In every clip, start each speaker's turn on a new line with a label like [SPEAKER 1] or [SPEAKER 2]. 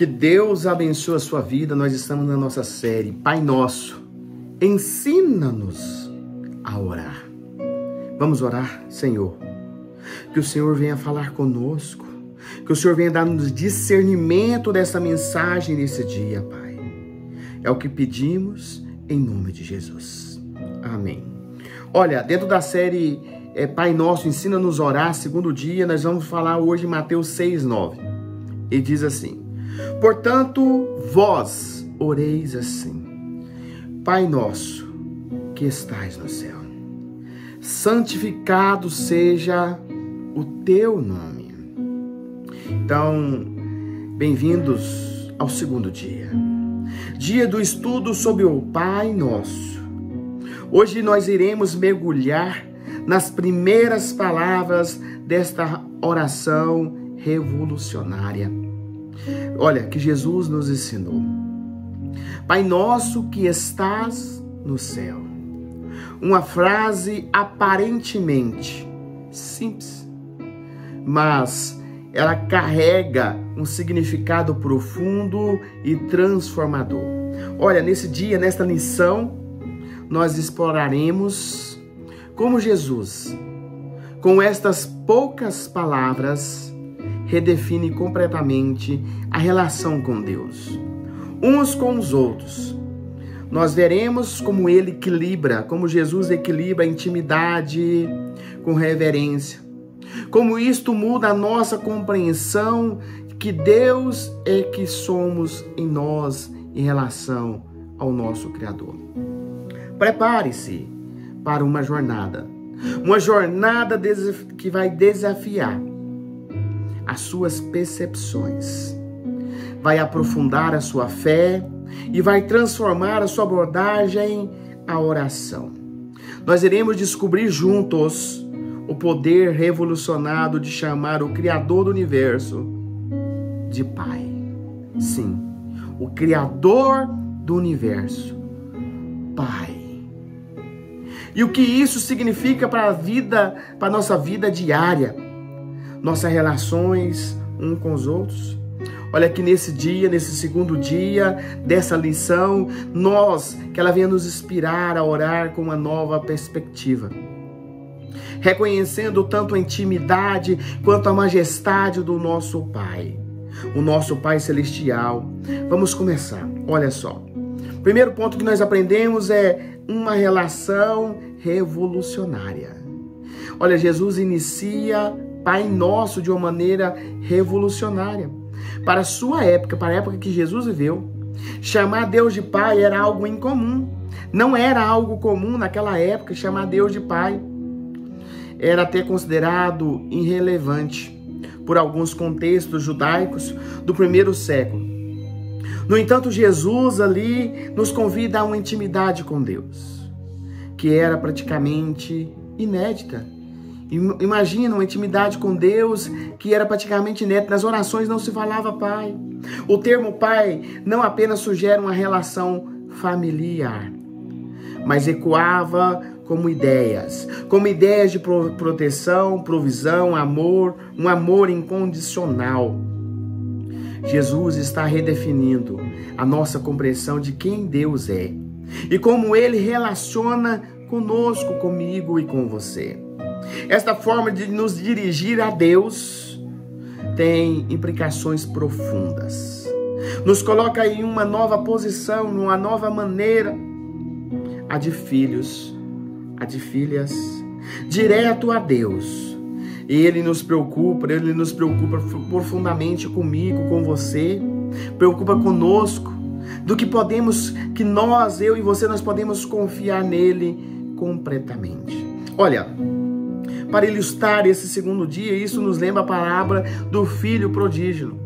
[SPEAKER 1] Que Deus abençoe a sua vida. Nós estamos na nossa série Pai Nosso, ensina-nos a orar. Vamos orar, Senhor. Que o Senhor venha falar conosco. Que o Senhor venha dar-nos discernimento dessa mensagem nesse dia, Pai. É o que pedimos em nome de Jesus. Amém. Olha, dentro da série Pai Nosso, ensina-nos a orar, segundo dia, nós vamos falar hoje em Mateus 6:9. E diz assim: portanto, vós oreis assim: Pai nosso, que estais no céu, santificado seja o teu nome. Então, bem-vindos ao segundo dia. Dia do estudo sobre o Pai Nosso. Hoje nós iremos mergulhar nas primeiras palavras desta oração revolucionária. Olha, que Jesus nos ensinou. Pai nosso que estás no céu. Uma frase aparentemente simples, mas ela carrega um significado profundo e transformador. Olha, nesse dia, nesta lição, nós exploraremos como Jesus, com estas poucas palavras, redefine completamente a relação com Deus, uns com os outros. Nós veremos como ele equilibra, como Jesus equilibra a intimidade com reverência, como isto muda a nossa compreensão que Deus é que somos em nós em relação ao nosso Criador. Prepare-se para uma jornada que vai desafiar as suas percepções, vai aprofundar a sua fé e vai transformar a sua abordagem à oração. Nós iremos descobrir juntos o poder revolucionário de chamar o Criador do Universo de Pai. Sim, o Criador do Universo, Pai. E o que isso significa para a vida, para a nossa vida diária, nossas relações uns com os outros. Olha que nesse dia, nesse segundo dia dessa lição, que ela venha nos inspirar a orar com uma nova perspectiva, reconhecendo tanto a intimidade quanto a majestade do nosso Pai, o nosso Pai Celestial. Vamos começar, olha só. Primeiro ponto que nós aprendemos é uma relação revolucionária. Olha, Jesus inicia Pai Nosso de uma maneira revolucionária. Para a sua época, para a época que Jesus viveu, chamar Deus de Pai era algo incomum. Não era algo comum naquela época chamar Deus de Pai. Era até considerado irrelevante por alguns contextos judaicos do primeiro século. No entanto, Jesus ali nos convida a uma intimidade com Deus, que era praticamente inédita. Imagina uma intimidade com Deus que era praticamente inédita. Nas orações não se falava Pai. O termo Pai não apenas sugere uma relação familiar, mas ecoava como ideias de proteção, provisão, amor, um amor incondicional. Jesus está redefinindo a nossa compreensão de quem Deus é e como Ele relaciona conosco, comigo e com você. Esta forma de nos dirigir a Deus tem implicações profundas. Nos coloca em uma nova posição, numa nova maneira, a de filhos, a de filhas, direto a Deus. E Ele nos preocupa profundamente comigo, com você, preocupa conosco, do que eu e você, nós podemos confiar nele completamente. Olha, para ilustrar esse segundo dia, isso nos lembra a palavra do filho prodígio.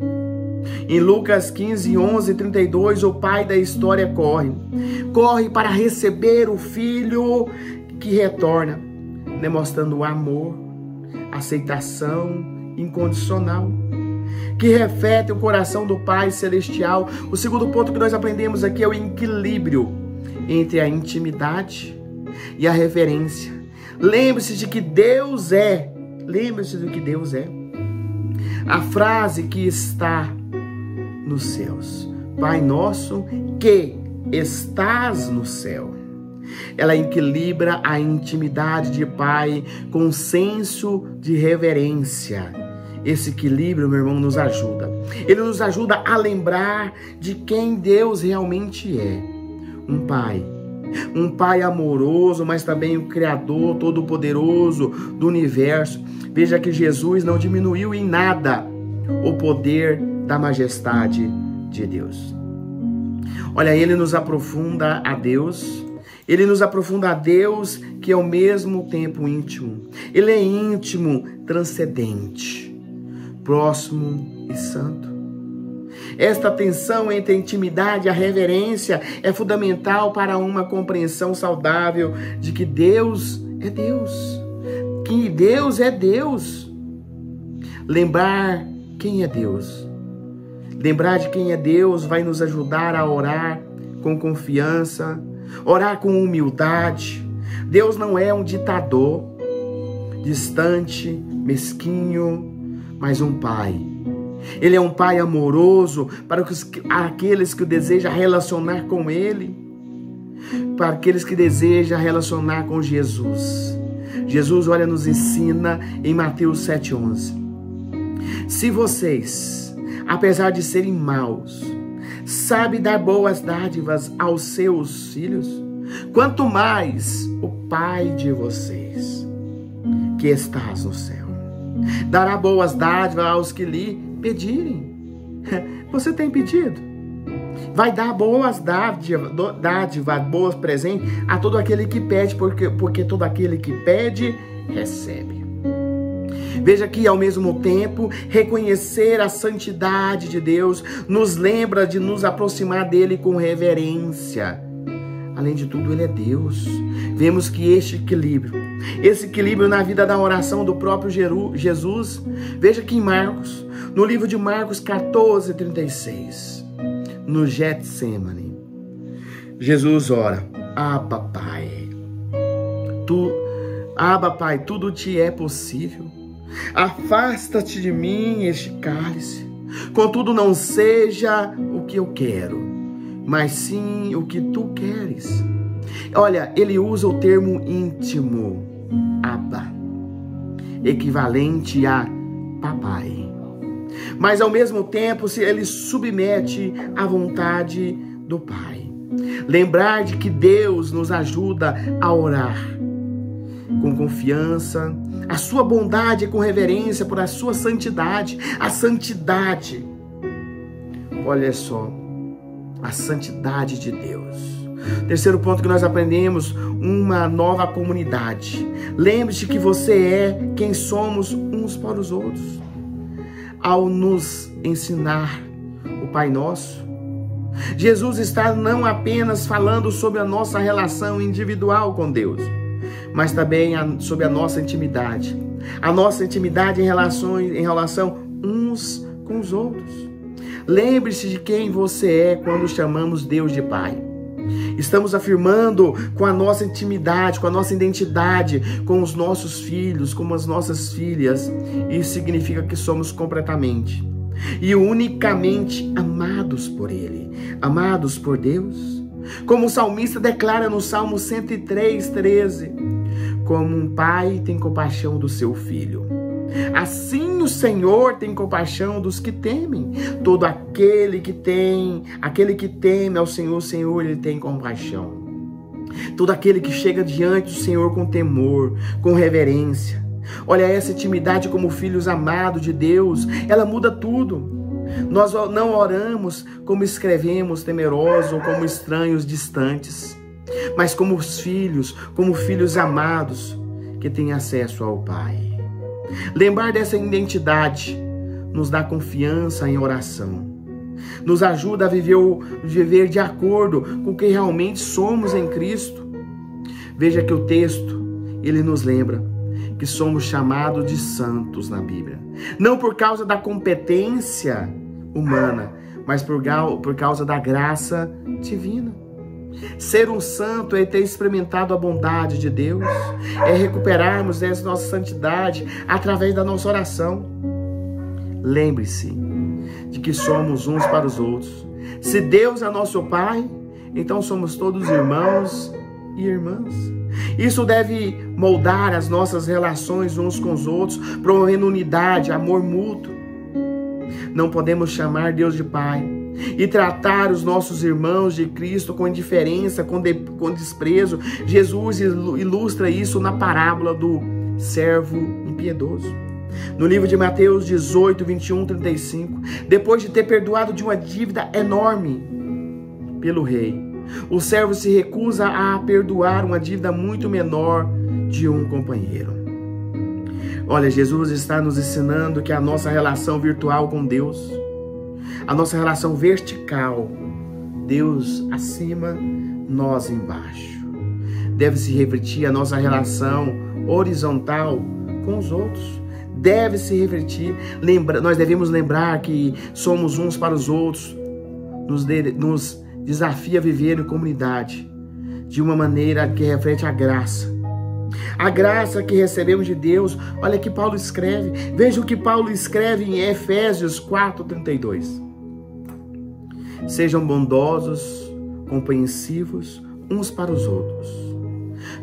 [SPEAKER 1] Em Lucas 15, 11 e 32, o pai da história corre para receber o filho que retorna, demonstrando amor, aceitação incondicional, que reflete o coração do Pai Celestial. O segundo ponto que nós aprendemos aqui é o equilíbrio entre a intimidade e a reverência. Lembre-se de que Deus é. Lembre-se do que Deus é. A frase que está nos céus. Pai nosso que estás no céu. Ela equilibra a intimidade de pai com o senso de reverência. Esse equilíbrio, meu irmão, nos ajuda. Ele nos ajuda a lembrar de quem Deus realmente é. Um pai amoroso, mas também o Criador Todo-Poderoso do universo. Veja que Jesus não diminuiu em nada o poder da majestade de Deus. Olha, ele nos aprofunda a Deus. Ele nos aprofunda a Deus, que é ao mesmo tempo íntimo. Ele é íntimo, transcendente, próximo e santo. Esta tensão entre a intimidade e a reverência é fundamental para uma compreensão saudável de que Deus é Deus. Que Deus é Deus. Lembrar quem é Deus. Lembrar de quem é Deus vai nos ajudar a orar com confiança, orar com humildade. Deus não é um ditador, distante, mesquinho, mas um pai. Ele é um pai amoroso para aqueles que desejam relacionar com Ele, para aqueles que desejam relacionar com Jesus. Jesus, olha, nos ensina em Mateus 7,11. Se vocês, apesar de serem maus, sabem dar boas dádivas aos seus filhos, quanto mais o Pai de vocês, que estás no céu, dará boas dádivas aos que lhe pedirem. Você tem pedido? Vai dar boas dádivas, boas presentes a todo aquele que pede, porque todo aquele que pede, recebe. Veja que, ao mesmo tempo, reconhecer a santidade de Deus nos lembra de nos aproximar dele com reverência. Além de tudo, ele é Deus. Vemos que esse equilíbrio na vida da oração do próprio Jesus, veja que em Marcos, no livro de Marcos 14:36, no Getsemane, Jesus ora: Abba, Pai, tudo te é possível. Afasta-te de mim este cálice. Contudo, não seja o que eu quero, mas sim o que tu queres. Olha, ele usa o termo íntimo, Abba, equivalente a papai. Mas ao mesmo tempo, ele submete à vontade do Pai. Lembrar de que Deus nos ajuda a orar com confiança, a sua bondade com reverência por a sua santidade. A santidade, olha só, a santidade de Deus. Terceiro ponto que nós aprendemos, uma nova comunidade. Lembre-se que você é quem somos uns para os outros. Ao nos ensinar o Pai Nosso, Jesus está não apenas falando sobre a nossa relação individual com Deus, mas também sobre a nossa intimidade. A nossa intimidade em relação uns com os outros. Lembre-se de quem você é quando chamamos Deus de Pai. Estamos afirmando com a nossa intimidade, com a nossa identidade, com os nossos filhos, com as nossas filhas. Isso significa que somos completamente e unicamente amados por Ele, amados por Deus. Como o salmista declara no Salmo 103:13, como um pai tem compaixão do seu filho, assim o Senhor tem compaixão dos que temem. Todo aquele que teme ao Senhor, o Senhor, Ele tem compaixão. Todo aquele que chega diante do Senhor com temor, com reverência. Olha, essa intimidade como filhos amados de Deus, ela muda tudo. Nós não oramos como escrevemos, temerosos ou como estranhos distantes, mas como filhos amados que têm acesso ao Pai. Lembrar dessa identidade nos dá confiança em oração, nos ajuda a viver de acordo com o que realmente somos em Cristo. Veja que o texto, ele nos lembra que somos chamados de santos na Bíblia, não por causa da competência humana, mas por causa da graça divina. Ser um santo é ter experimentado a bondade de Deus, é recuperarmos essa nossa santidade através da nossa oração. Lembre-se de que somos uns para os outros. Se Deus é nosso Pai, então somos todos irmãos e irmãs. Isso deve moldar as nossas relações uns com os outros, promovendo unidade, amor mútuo. Não podemos chamar Deus de Pai e tratar os nossos irmãos de Cristo com indiferença, com desprezo. Jesus ilustra isso na parábola do servo impiedoso. No livro de Mateus 18, 21, 35, depois de ter perdoado de uma dívida enorme pelo rei, o servo se recusa a perdoar uma dívida muito menor de um companheiro. Olha, Jesus está nos ensinando que a nossa relação virtual com Deus, a nossa relação vertical, Deus acima, nós embaixo, deve se refletir a nossa relação horizontal com os outros. Deve se refletir. Nós devemos lembrar que somos uns para os outros. Nos desafia a viver em comunidade de uma maneira que reflete a graça. A graça que recebemos de Deus. Olha que Paulo escreve. Veja o que Paulo escreve em Efésios 4:32. Sejam bondosos, compreensivos uns para os outros,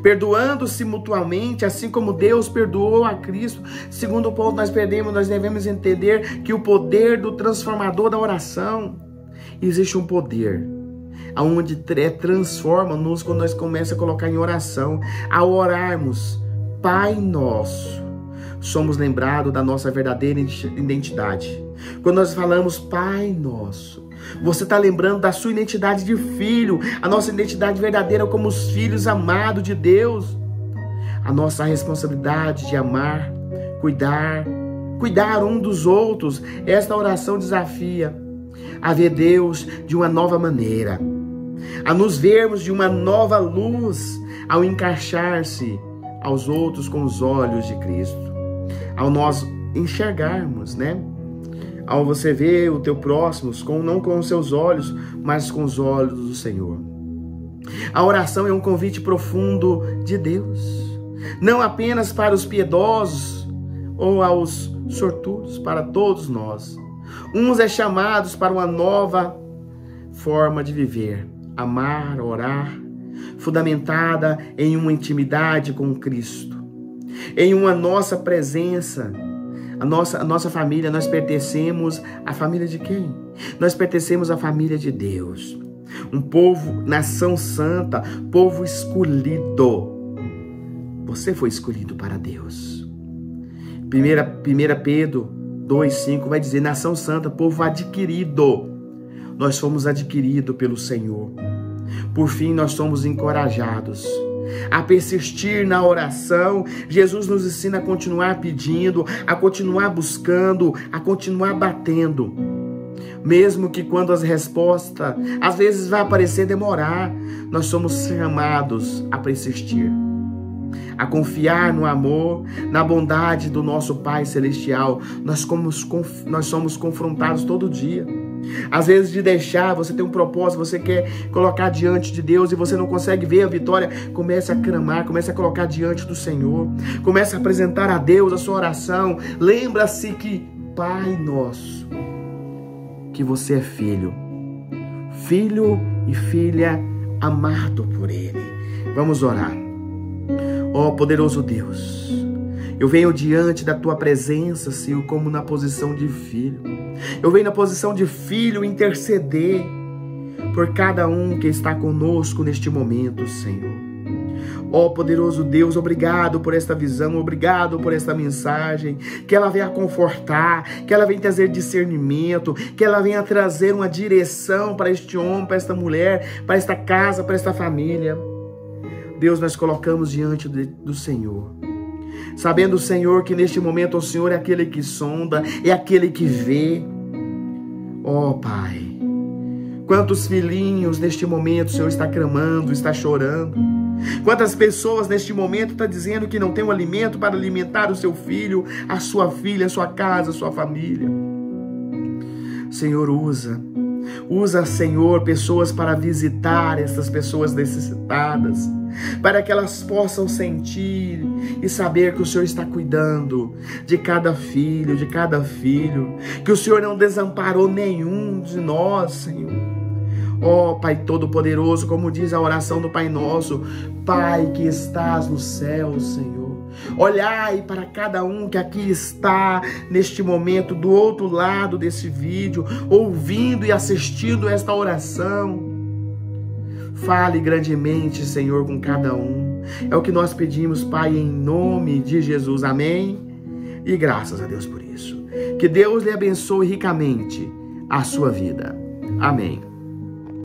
[SPEAKER 1] perdoando-se mutuamente, assim como Deus perdoou a Cristo. Segundo ponto, nós devemos entender que o poder do transformador da oração, existe um poder aonde transforma-nos quando nós começamos a colocar em oração. Ao orarmos, Pai Nosso, somos lembrados da nossa verdadeira identidade. Quando nós falamos Pai Nosso, você está lembrando da sua identidade de filho, a nossa identidade verdadeira como os filhos amados de Deus. A nossa responsabilidade de amar, cuidar um dos outros. Esta oração desafia a ver Deus de uma nova maneira, a nos vermos de uma nova luz, ao encaixar-se aos outros com os olhos de Cristo, ao nós enxergarmos, né? Ao você ver o teu próximo, não com os seus olhos, mas com os olhos do Senhor. A oração é um convite profundo de Deus, não apenas para os piedosos ou aos sortudos, para todos nós. Uns é chamados para uma nova forma de viver, amar, orar, fundamentada em uma intimidade com Cristo, em uma nossa presença. A nossa família, nós pertencemos à família de quem? Nós pertencemos à família de Deus. Um povo, nação santa, povo escolhido. Você foi escolhido para Deus. 1 Pedro 2,5 vai dizer, nação santa, povo adquirido. Nós fomos adquiridos pelo Senhor. Por fim, nós somos encorajados a persistir na oração. Jesus nos ensina a continuar pedindo, a continuar buscando, a continuar batendo. Mesmo que quando as respostas às vezes vai aparecer demorar, nós somos chamados a persistir, a confiar no amor, na bondade do nosso Pai Celestial. Nós somos confrontados todo dia. Às vezes de deixar, você tem um propósito, você quer colocar diante de Deus e você não consegue ver a vitória, comece a clamar, comece a colocar diante do Senhor, comece a apresentar a Deus a sua oração. Lembra-se que Pai Nosso, que você é filho e filha amado por Ele. Vamos orar. Ó poderoso Deus, eu venho diante da Tua presença, Senhor, como na posição de filho. Eu venho na posição de filho interceder por cada um que está conosco neste momento, Senhor. Ó poderoso Deus, obrigado por esta visão, obrigado por esta mensagem, que ela venha confortar, que ela venha trazer discernimento, que ela venha trazer uma direção para este homem, para esta mulher, para esta casa, para esta família. Deus, nós colocamos diante do Senhor, sabendo, Senhor, que neste momento o Senhor é aquele que sonda, é aquele que vê. Ó Pai, quantos filhinhos neste momento o Senhor está clamando, está chorando. Quantas pessoas neste momento estão dizendo que não tem um alimento para alimentar o seu filho, a sua filha, a sua casa, a sua família. Senhor, usa Usa, Senhor, pessoas para visitar essas pessoas necessitadas, para que elas possam sentir e saber que o Senhor está cuidando de cada filho, que o Senhor não desamparou nenhum de nós, Senhor. Ó Pai Todo-Poderoso, como diz a oração do Pai Nosso, Pai que estás no céu, Senhor, olhai para cada um que aqui está neste momento, do outro lado desse vídeo, ouvindo e assistindo esta oração. Fale grandemente, Senhor, com cada um. É o que nós pedimos, Pai, em nome de Jesus. Amém? E graças a Deus por isso. Que Deus lhe abençoe ricamente a sua vida. Amém.